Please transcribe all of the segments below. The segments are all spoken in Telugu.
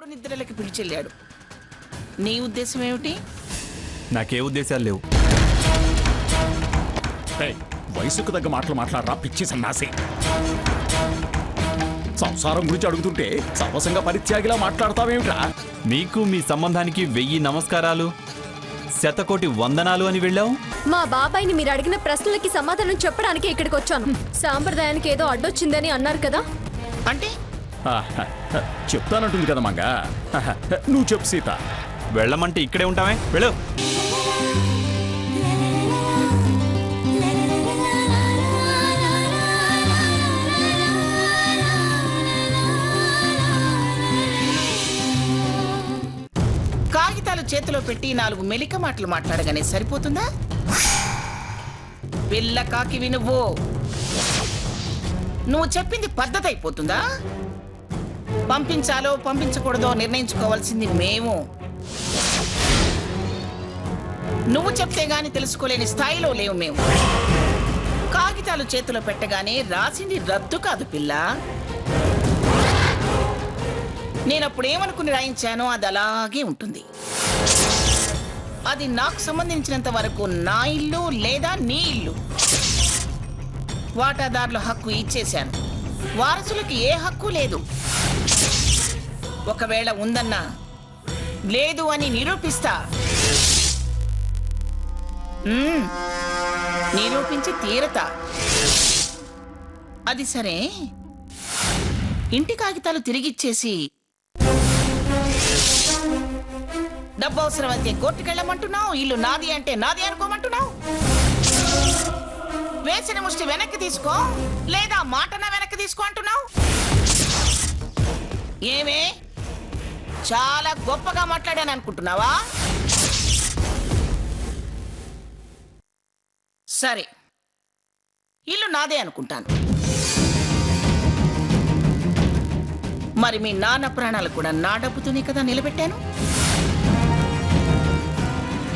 మూడు నిద్రలకి పిలిచెళ్ళాడు. నీ ఉద్దేశం ఏమిటి? నాకే ఉద్దేశాలు లేవు. వయసుకు తగ్గ మాటలు మాట్లాడరా పిచ్చి సన్నాసి. సంసారం గురించి అడుగుతుంటే సర్వసంగా పరిత్యాగిలా మాట్లాడతావేమిట్రా? మీకు మీ సంబంధానికి 1000 నమస్కారాలు, శతకోటి వందనాలు అని వెళ్ళావు. మా బాబాయిని మీరు అడిగిన ప్రశ్నలకి సమాధానం చెప్పడానికి ఇక్కడికి వచ్చాను. సాంప్రదాయానికి ఏదో అడ్డొచ్చిందని అన్నారు కదా. అంటే చెప్తానంటుంది కదా మంగా. నువ్వు చెప్పు సీత. వెళ్ళమంటే ఇక్కడే ఉంటామే, వెళ్ళు. కాగితాలు చేతిలో పెట్టి 4 మెలిక మాటలు మాట్లాడగానే సరిపోతుందా? పిల్ల కాకివి నువ్వు చెప్పింది పద్ధతి అయిపోతుందా? పంపించాలో పంపించకూడదో నిర్ణయించుకోవాల్సింది మేము. నువ్వు చెప్తే గాని తెలుసుకోలేని స్థాయిలో లేవు మేము. కాగితాలు చేతిలో పెట్టగానే రాసింది రద్దు కాదు పిల్ల. నేనప్పుడేమనుకుని రాయించానో అది అలాగే ఉంటుంది. అది నాకు సంబంధించినంత వరకు నా ఇల్లు లేదా నీ ఇల్లు. వాటాదారుల హక్కు ఇచ్చేశాను. వారసులకి ఏ హక్కు లేదు. ఒకవేళ ఉందన్నా లేదు అని నిరూపిస్తా. నిరూపించి తీరతా. అది సరే, ఇంటి కాగితాలు తిరిగిచ్చేసి డబ్బు అవసరం అయితే కోర్టుకెళ్ళమంటున్నావు. ఇల్లు నాది అంటే నాది అనుకోమంటున్నావు. వేసిన ముష్టి వెనక్కి తీసుకో లేదా మాటన వెనక్కి తీసుకో అంటున్నావు. ఏమే చాలా గొప్పగా మాట్లాడాను అనుకుంటున్నావా? సరే, ఇల్లు నాదే అనుకుంటాను. మరి మీ నాన్న ప్రాణాలు కూడా నా డబ్బుతోనే కదా నిలబెట్టాను.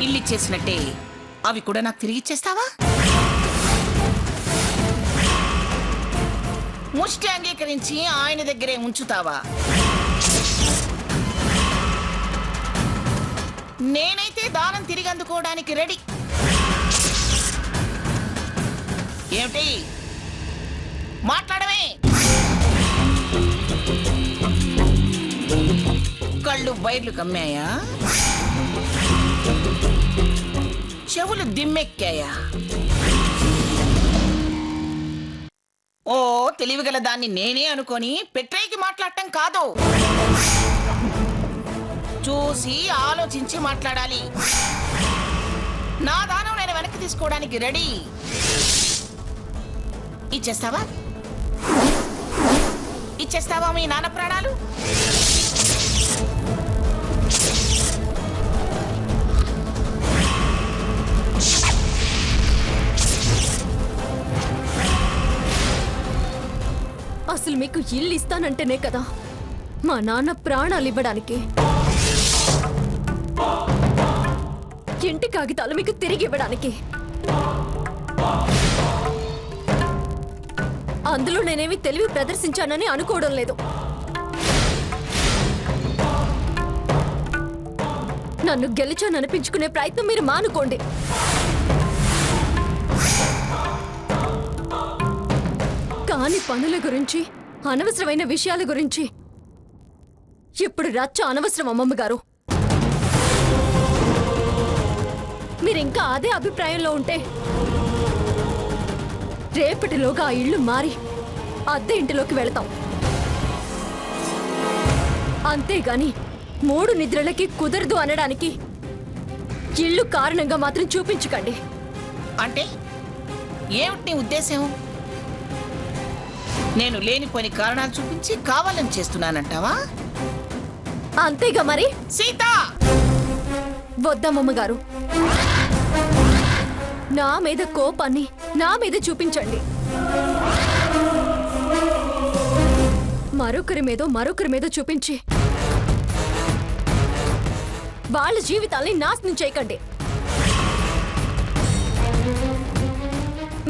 ఇల్లు ఇచ్చేసినట్టే అవి కూడా నాకు తిరిగి ఇచ్చేస్తావా? ముష్టి అంగీకరించి ఆయన దగ్గరే ఉంచుతావా? నేనైతే దానం తిరిగి అందుకోవడానికి రెడీ. ఏమిటి మాట్లాడమే? కళ్ళు బయర్లు కమ్మాయా? చెవులు దిమ్మెక్కాయా? ఓ తెలివిగల దాన్ని నేనే అనుకొని పెట్టేకి మాట్లాడటం కాదు. చూసి ఆలోచించి మాట్లాడాలి. నా దానం నేను వెనక్కి తీసుకోవడానికి రెడీ. ఇచ్చేస్తావా? ఇచ్చేస్తావా మీ నాన్న ప్రాణాలు? అసలు మీకు ఇల్లు ఇస్తానంటేనే కదా మా నాన్న ప్రాణాలు ఇవ్వడానికి. ఇంటి కాగితాలు మీకు తిరిగి ఇవ్వడానికి. అందులో నేనేమి తెలివి ప్రదర్శించానని అనుకోవడం లేదు. నన్ను గెలిచాననిపించుకునే ప్రయత్నం మీరు మానుకోండి. కాని పనుల గురించి, అనవసరమైన విషయాల గురించి ఇప్పుడు రచ్చ అనవసరం. అమ్మమ్మ గారు, మీరింకా అదే అభిప్రాయంలో ఉంటే రేపటిలోగా ఆ ఇల్లు మారి అద్దె ఇంటిలోకి వెళతాం. అంతేగాని 3 నిద్రలకి కుదరదు అనడానికి ఇల్లు కారణంగా మాత్రం చూపించకండి. అంటే ఏమిటి నీ ఉద్దేశం? నేను లేనిపోని కారణాలు చూపించి కావాలని చేస్తున్నానంటావా? అంతేగా మరి. సీత, వద్దమ్మమ్మ గారు, నా మీద కోపాన్ని నా మీద చూపించండి. మరొకరి మీదో చూపించి వాళ్ళ జీవితాల్ని నాశనం చేయకండి.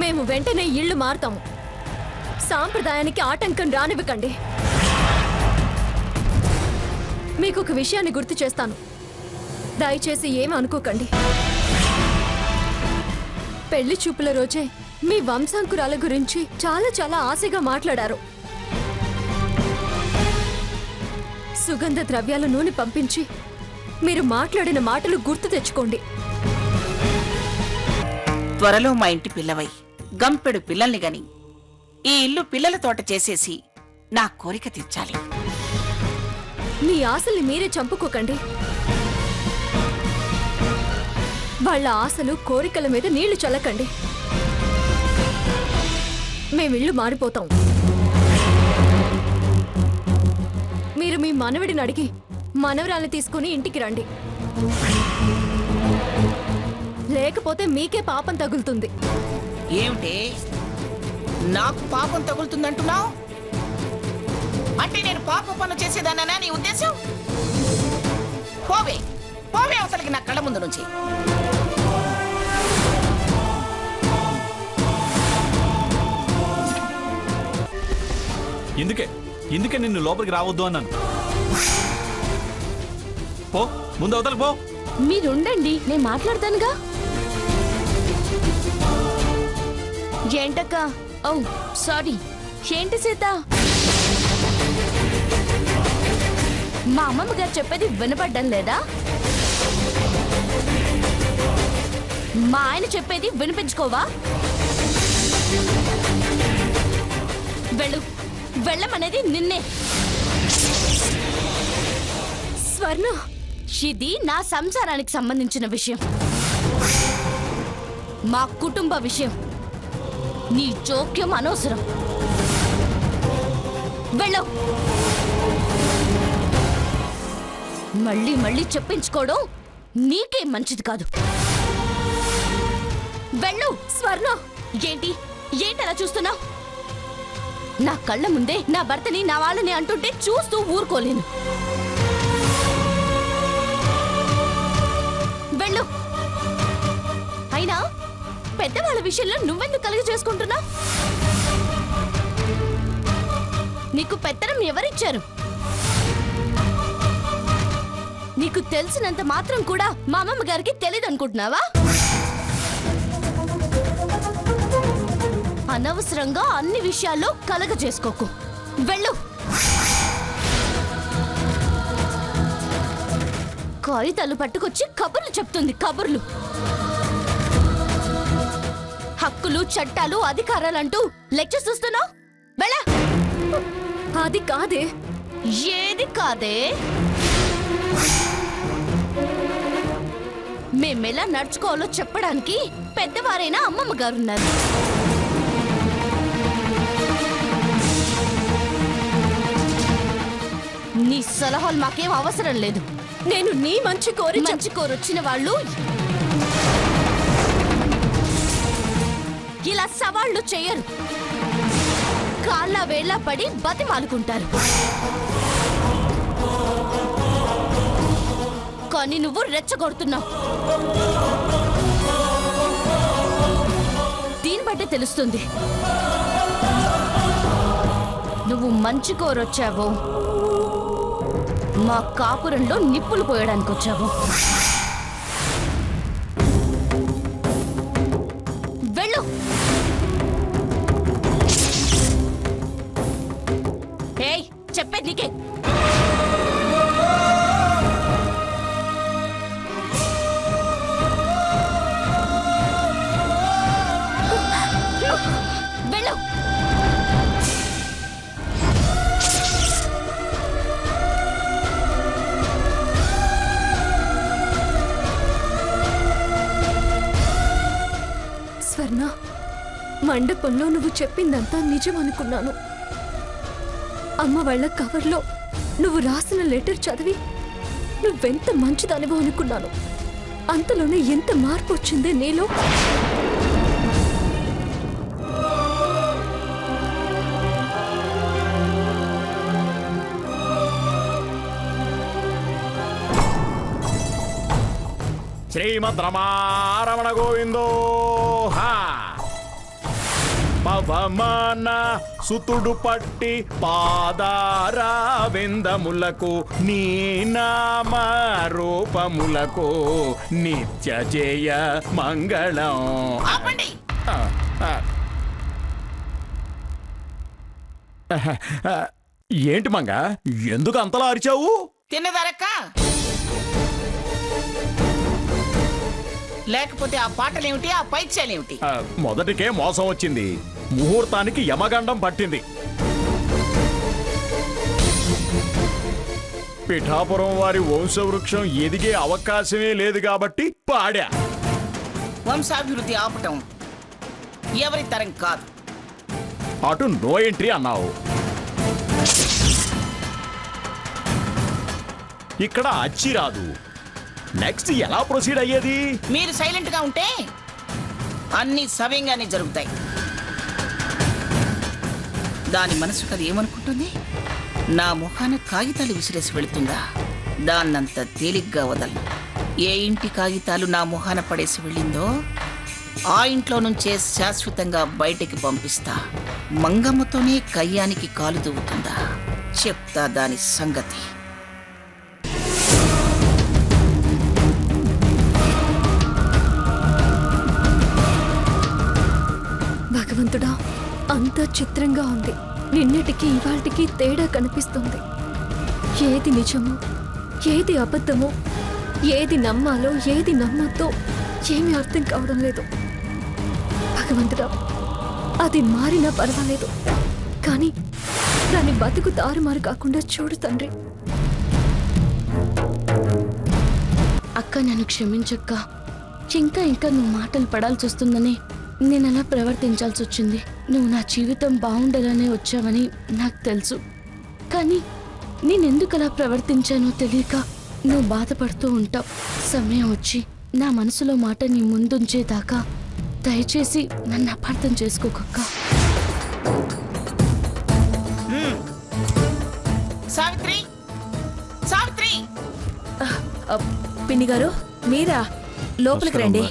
మేము వెంటనే ఇళ్లు మారుతాము. సాంప్రదాయానికి ఆటంకం రానివ్వకండి. మీకు ఒక విషయాన్ని గుర్తు చేస్తాను. దయచేసి ఏమి అనుకోకండి. పెళ్లి చూపుల రోజే మీ వంశాంకురాల గురించి చాలా చాలా ఆశగా మాట్లాడారు. సుగంధ ద్రవ్యాల నూనె పంపించి మీరు మాట్లాడిన మాటలు గుర్తు తెచ్చుకోండి. త్వరలో మా ఇంటి పిల్లవై గంపెడు పిల్లల్ని గని ఈ ఇల్లు పిల్లల తోట చేసేసి నా కోరిక తీర్చాలి. మీ ఆశల్ని మీరే చంపుకోకండి. వాళ్ళ ఆశలు కోరికల మీద నీళ్లు చల్లకండి. మేమిళ్ళు మారిపోతాం. మీరు మీ మనవడిని అడిగి మనవరాల్ని తీసుకుని ఇంటికి రండి. లేకపోతే మీకే పాపం తగులుతుంది. ఏమిటి నాకు పాపం తగులుతుందంటున్నావు? అంటే నేను పాప పనులు చేసేదానా నీ ఉద్దేశం? పోవే పోవే అవతలికి నా కళ్ళ ముందు నుంచి. ఎందుకే నిన్ను లోపలికి రావద్దు అన్నాను. పో, ముందు అవతలకు పో. మీరుండండి, నేను మాట్లాడతానుగా. ఏంటక్క? ఓ సారీ. ఏంటి సీత? మా అమ్మమ్మ గారు చెప్పేది వినపడ్డం లేదా? మా ఆయన చెప్పేది వినిపించుకోవా? వెళ్ళు, వెళ్ళమనేది నిన్నే. స్వర్ణ, ఇది నా సంసారానికి సంబంధించిన విషయం, మా కుటుంబ విషయం. నీ జోక్యం అనవసరం. వెళ్ళు. మళ్ళీ మళ్ళీ చెప్పించుకోవడం నీకే మంచిది కాదు. వెళ్ళు. స్వర్ణ, ఏంటి ఏంటి అలా చూస్తున్నావు? నా కళ్ళ ముందే నా భర్తని నా వాళ్ళని అంటుంటే చూస్తూ ఊరుకోలేను. వెళ్ళు. అయినా పెద్దవాళ్ళ విషయంలో నువ్వెందుకు కలిగి చేసుకుంటున్నా? నీకు పెత్తనం ఎవరిచ్చారు? నీకు తెలిసినంత మాత్రం కూడా మా అమ్మమ్మ గారికి తెలియదు అనుకుంటున్నావా? అనవసరంగా అన్ని విషయాల్లో కలగ చేసుకోకు. వెళ్ళు. కాగితాలు పట్టుకొచ్చి కబుర్లు చెప్తుంది. కబుర్లు, హక్కులు, చట్టాలు, అధికారాలంటూ లెక్చర్స్ ఇస్తున్నావు. వెళ్ళా. అది కాదే. ఏది కాదే? మేమెలా నడుచుకోవాలో చెప్పడానికి పెద్దవారైన అమ్మమ్మ గారున్నారు. నీ సలహాలు మాకేం అవసరం లేదు. నేను నీ మంచి కోరొచ్చిన వాళ్ళు ఇలా సవాళ్లు చేయరు. కాళ్ళ వేళ్ళ పడి బతిమాలుకుంటారు. కానీ నువ్వు రెచ్చగొడుతున్నావు. దీన్ని బట్టే తెలుస్తుంది నువ్వు మంచి కోరొచ్చావో మా కాపురంలో నిప్పులు పోయడానికి వచ్చావు. వెళ్ళు. ఏయ్, చెప్పేది నీకే. వెళ్ళు. స్వర్ణ, మండపంలో నువ్వు చెప్పిందంతా నిజం అనుకున్నాను. అమ్మ వాళ్ళ కవర్లో నువ్వు రాసిన లెటర్ చదివి నువ్వెంత మంచిదనివో అనుకున్నాను. అంతలోనే ఎంత మార్పు వచ్చిందే నీలో. శ్రీమద్ రమారమణ గోవిందో. పవమాన సుతుడు పట్టి పాదారా విందములకు నీ నామ రూపములకు నిత్య జయ మంగళం. ఆపండి. ఆ, ఆ. ఏంటి మంగ, ఎందుకు అంతలా అరిచావు? తిన్నదరక్క లేకపోతే ఆ పాటలేమిటి, ఆ పైత్యాలేమిటి? మొదటికే మోసం వచ్చింది, ముహూర్తానికి యమగండం పట్టింది. పిఠాపురం వారి వంశవృక్షం ఎదిగే అవకాశమే లేదు కాబట్టి పాడా. వంశాభివృద్ధి ఆపటం ఎవరి తరం కాదు. అటు నో ఎంట్రీ అన్నావు, ఇక్కడ అచ్చి రాదు. నెక్స్ట్ ఎలా ప్రొసీడ్ అయ్యేది? మీరు సైలెంట్ గా ఉంటే అన్ని సవ్యంగానే జరుగుతాయి. దాని మనసు అది ఏమనుకుంటుంది? నా ముఖాన కాగితాలు విసిరేసి వెళుతుందా? దాన్నంత తేలిగ్గా వదలను. ఏ ఇంటి కాగితాలు నా ముఖాన పడేసి వెళ్ళిందో ఆ ఇంట్లో నుంచే శాశ్వతంగా బయటికి పంపిస్తా. మంగమ్మతోనే కయ్యానికి కాలు దువ్వుతుందా? చెప్తా దాని సంగతి. భగవంతుడా, అంతా చిత్రంగా ఉంది. నిన్నటికి ఇవాళకి తేడా కనిపిస్తుంది. ఏది నిజమో, ఏది అబద్ధమో, ఏది నమ్మాలో, ఏది నమ్మద్దో ఏమీ అర్థం కావడం లేదు. భగవంతుడా, అది మారినా పర్వాలేదు, కానీ దాని బతుకు తారుమారు కాకుండా చూడు తండ్రి. అక్క నన్ను క్షమించక్క. ఇంకా ఇంకా నువ్వు మాటలు పడాల్సి వస్తుందని నేను అలా ప్రవర్తించాల్సి వచ్చింది. నువ్వు నా జీవితం బాగుండాలనే వచ్చావని నాకు తెలుసు, కానీ నేనెందుకు అలా ప్రవర్తించానో తెలియక నువ్వు బాధపడుతూ ఉంటావు. సమయం వచ్చి నా మనసులో మాట నీ ముందుంచేదాకా దయచేసి నన్ను అపార్థం చేసుకోకక్క. సావిత్రి, సావిత్రి! పిన్ని గారు, మీరా? లోపలికి రండి.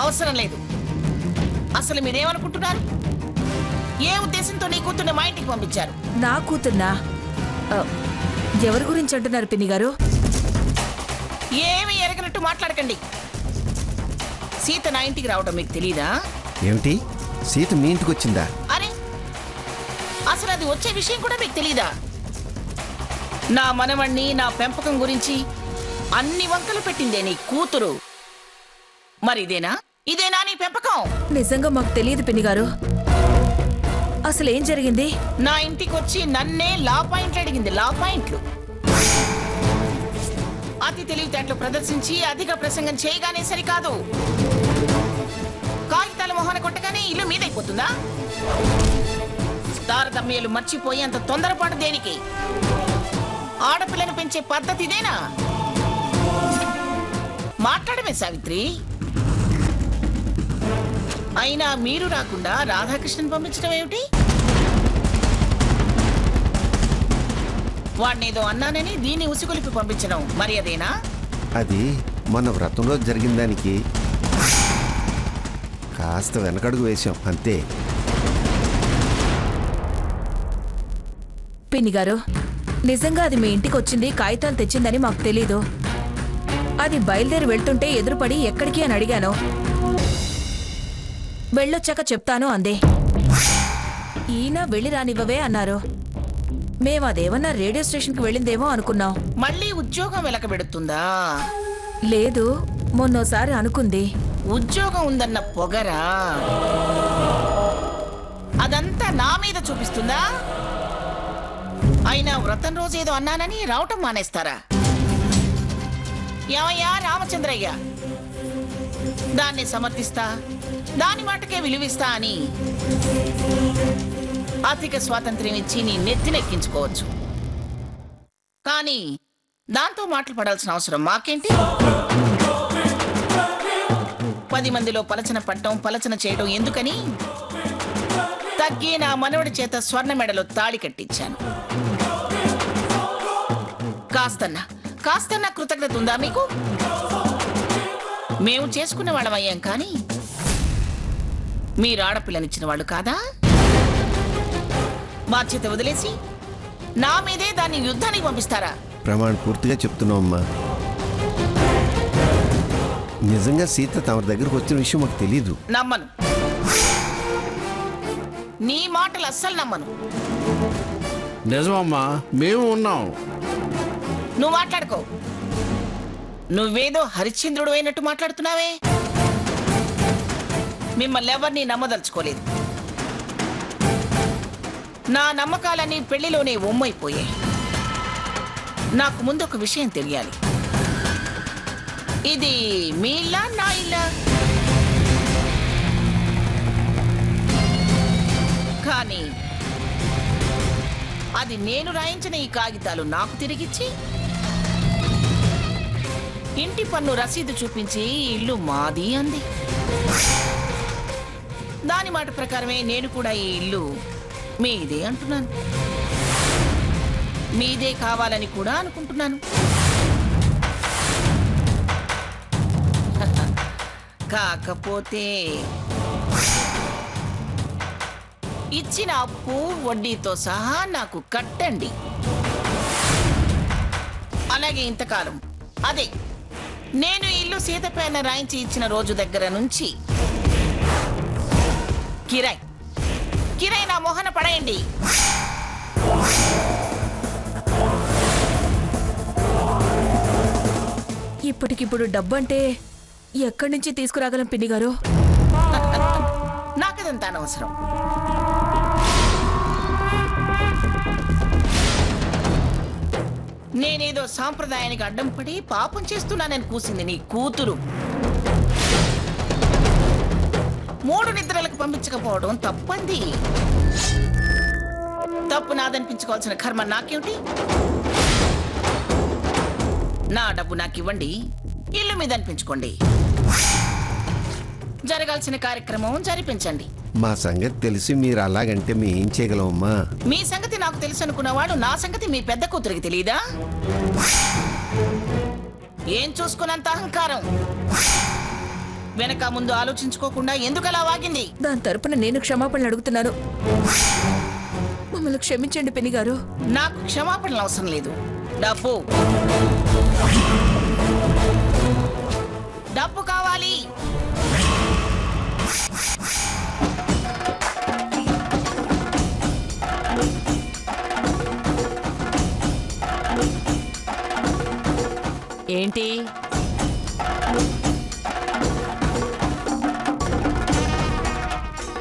అవసరం లేదు. అసలు మీరేమనుకుంటున్నారు? ఏ ఉద్దేశంతో నీ కూతుర్ని మా ఇంటికి పంపించారు? నా కూతుర్నా? ఎవరి గురించి అంటున్నారు పిన్ని గారు? ఏమి ఎరగనట్టు మాట్లాడకండి. సీత నా ఇంటికి రావడం మీకు తెలీదా? ఏమిటి, సీత మీ ఇంటికి వచ్చిందా? అరే, అసలు అది వచ్చే విషయం కూడా మీకు తెలీదా? నా మనవణ్ణి, నా పెంపకం గురించి అన్ని వంకలు పెట్టిందే నీ కూతురు. మరి ఇదేనా నీ పెంపకం? నిజంగా మాకు తెలియదు పిన్ని గారు. అసలు ఏం జరిగింది? నా ఇంటికి వచ్చి నన్నే లా పాయింట్లు అడిగింది. లా పాయింట్లు. అతి తెలివితేటలు ప్రదర్శించి అధిక ప్రసంగం చేయగానే సరికాదు, కాగితాల మొహాన కొట్టగానే ఇల్లు మీదైపోతుందా? తారతమ్యాలు మర్చిపోయి అంత తొందరపాటు దేనికి? ఆడపిల్లను పెంచే పద్ధతి ఇదేనా? మాట్లాడమే సావిత్రి. అయినా మీరు రాకుండా రాధాకృష్ణన్ పంపించడం ఏమిటి? వాడినేదో అన్నానని దీన్ని ఉసిగొలిపి పంపించడం మరి అదేనా? అది మన వ్రతంలో జరిగిన దానికి కాస్త వెనకడుగు వేశాం అంతే. పిన్ని గారు, నిజంగా అది మీ ఇంటికి వచ్చింది, కాగితాలు తెచ్చిందని మాకు తెలీదు. అది బయలుదేరి వెళ్తుంటే ఎదురుపడి ఎక్కడికి అని అడిగాను. వెళ్ళొచ్చాక చెప్తాను అందే. ఈయన వెళ్ళి రానివ్వవే అన్నారు. మేము అదేమన్నా రేడియో స్టేషన్కి వెళ్ళిందేమో అనుకున్నాం. మళ్ళీ ఉద్యోగం వెలకబెడుతుందా? లేదు, మొన్నోసారి అనుకుంది. ఉద్యోగం ఉందన్న పొగరా? అదంతా నా మీద చూపిస్తుందా? అయినా వ్రతం రోజు ఏదో అన్నానని రావటం మానేస్తారా? ఏమయ్యా రామచంద్రయ్య, దాన్ని సమర్థిస్తా, దాని మాటకే విలువిస్తా అని ఆర్థిక స్వాతంత్ర్యం ఇచ్చి నీ నెత్తినెక్కించుకోవచ్చు, కానీ దాంతో మాటలు పడాల్సిన అవసరం మాకేంటి? 10 మందిలో పలచన పట్టం, పలచన చేయడం ఎందుకని తగ్గి నా మనవడి చేత స్వర్ణ మెడలో తాళి కట్టించాను. కాస్తన్నా కృతజ్ఞత ఉందా మీకు? మేము చేసుకున్న వాళ్ళమయ్యాం, కానీ మీరు ఆడపిల్లనిచ్చిన వాళ్ళు కాదా? బాధ్యత వదిలేసి నా మీదే దాన్ని యుద్ధానికి పంపిస్తారా? ప్రమాణ పూర్తిగా చెప్తున్నామమ్మా. నిజంగా సీత తమ దగ్గరకు వచ్చిన విషయం మాకు తెలీదు. నమ్మను. నీ మాటలు అస్సలు నమ్మను. నిజమమ్మా, మేము ఉన్నాం. నువ్వు మాట్లాడుకో. నువ్వేదో హరిశ్చంద్రుడు అయినట్టు మాట్లాడుతున్నావే. మిమ్మల్ని ఎవరిని నమ్మదలుచుకోలేదు. నా నమ్మకాలన్నీ పెళ్లిలోనే ఒమ్మైపోయాయి. నాకు ముందు ఒక విషయం తెలియాలి. ఇది మీ ఇల్లా, నా ఇల్లా? కానీ అది నేను రాయించిన ఈ కాగితాలు నాకు తిరిగిచ్చి ఇంటి పన్ను రసీదు చూపించి ఇల్లు మాది అంది. దాని మాట ప్రకారమే నేను కూడా ఈ ఇల్లు మీదే అంటున్నాను. మీదే కావాలని కూడా అనుకుంటున్నాను. కాకపోతే ఇచ్చిన అప్పు వడ్డీతో సహా నాకు కట్టండి. అలాగే ఇంతకాలం అదే నేను ఇల్లు సీత పైన రాయించి ఇచ్చిన రోజు దగ్గర నుంచి కిరాయి నా మొహన పడేయండి. ఇప్పటికిప్పుడు డబ్బంటే ఎక్కడి నుంచి తీసుకురాగలం పిన్ని గారు? నాకదంతా అనవసరం. నేనేదో సాంప్రదాయానికి అడ్డం పడి పాపం చేస్తున్నానని కూసింది నీ కూతురు. 3 నిద్రలకు పంపించకపోవడం తప్పంది. తప్పు నాదనిపించుకోవాల్సిన కర్మ నాకేమిటి? నా డబ్బు నాకు ఇవ్వండి, ఇల్లు మీద అనిపించుకోండి. జరగాల్సిన కార్యక్రమం జరిపించండి. మా సంగతి తెలిసి మీరు అలాగంటే మేము ఏం చేయగలమమ్మా? మీ సంగతి నాకు తెలుసు అనుకున్నవాడు నా సంగతి మీ పెద్ద కూతురికి తెలీదా? ఏం చూసుకున్నంత అహంకారం! వెనక ముందు ఆలోచించుకోకుండా ఎందుకు అలా వాగింది? దాని తరపున నేను క్షమాపణలు అడుగుతున్నాను. మమ్మల్ని క్షమించండి పిన్ని గారు. నాకు క్షమాపణలు అవసరం లేదు. డబ్బు డబ్బు కావాలి. ఏంటి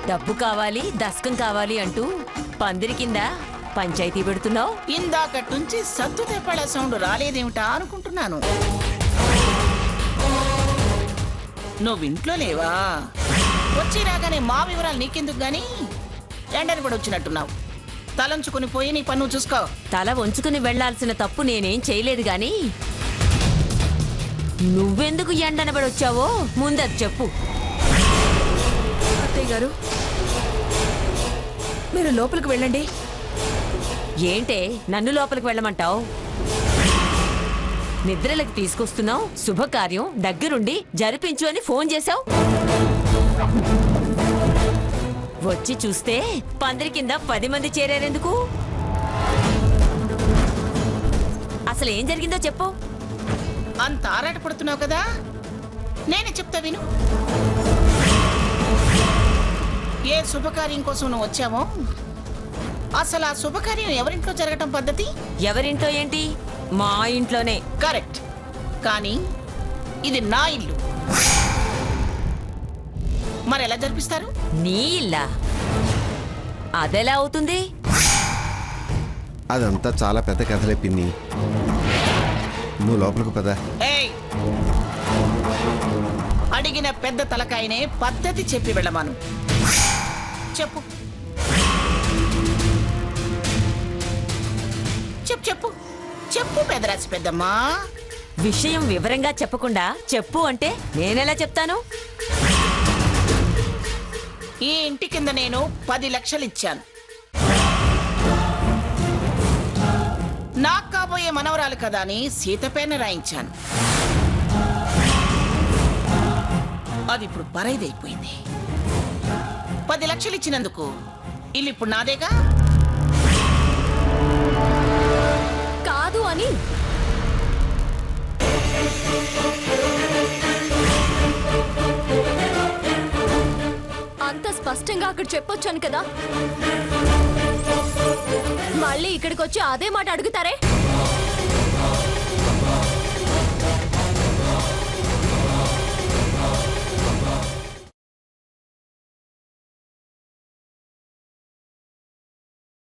డబ్బు కావాలి, దస్కం కావాలి అంటూ పందిరి కింద పంచాయతీ పెడుతున్నావు? ఇందాకటి నుంచి సత్తు తెప్పల సౌండ్ రాలేదేమిటా అనుకుంటున్నాను. నువ్వు ఇంట్లో లేవా? వచ్చి రాగానే మా వివరాలు నీకెందుకు గాని ఎండని కూడా వచ్చినట్టున్నావు. తలంచుకుని పోయి నీ పన్ను చూసుకో. తల వంచుకుని వెళ్లాల్సిన తప్పు నేనేం చేయలేదు గాని నువ్వెందుకు ఎండనబడి వచ్చావో ముందది చెప్పు. అత్తయ్య గారు, మీరు లోపలికి వెళ్ళండి. ఏంటే నన్ను లోపలికి వెళ్ళమంటావు? నిద్రలకు తీసుకొస్తున్నావు, శుభకార్యం దగ్గరుండి జరిపించు అని ఫోన్ చేశావు. వచ్చి చూస్తే పందిరి కింద 10 మంది చేరారెందుకు? అసలు ఏం జరిగిందో చెప్పు. అంత ఆరాట పడుతున్నావు కదా, నేనే చెప్తా విను. ఏ శుభకార్యం కోసం నువ్వు వచ్చావో అసలు ఆ శుభకార్యం ఎవరింట్లో జరగటం పద్ధతి? ఎవరింట్లో ఏంటి? మా ఇంట్లోనే. కరెక్ట్. కానీ ఇది నా ఇల్లు. మరి ఎలా జరిపిస్తారు? నీ ఇల్లా? అదెలా అవుతుంది? అదంతా చాలా పెద్ద కథలే పిన్ని. నువ్వు లోపలికి పద. ఏయ్! అడిగిన పెద్ద తలకాయనే పద్ధతి చెప్పి వెళ్ళమాను. చెప్పు చెప్పు చెప్పు చెప్పు పెదరాసి పెద్దమ్మా. విషయం వివరంగా చెప్పకుండా చెప్పు అంటే నేనెలా చెప్తాను? ఈ ఇంటి కింద నేను 10 లక్షలు ఇచ్చాను. నాకు కాబోయే మనవరాలు కదా అని సీతపైన రాయించాను. అది ఇప్పుడు పరైదైపోయింది. 10 లక్షలు ఇచ్చినందుకు ఇల్లు ఇప్పుడు నాదేగా. అని అంత స్పష్టంగా అక్కడ చెప్పొచ్చాను కదా, మళ్ళీ ఇక్కడికి వచ్చి అదే మాట అడుగుతారే?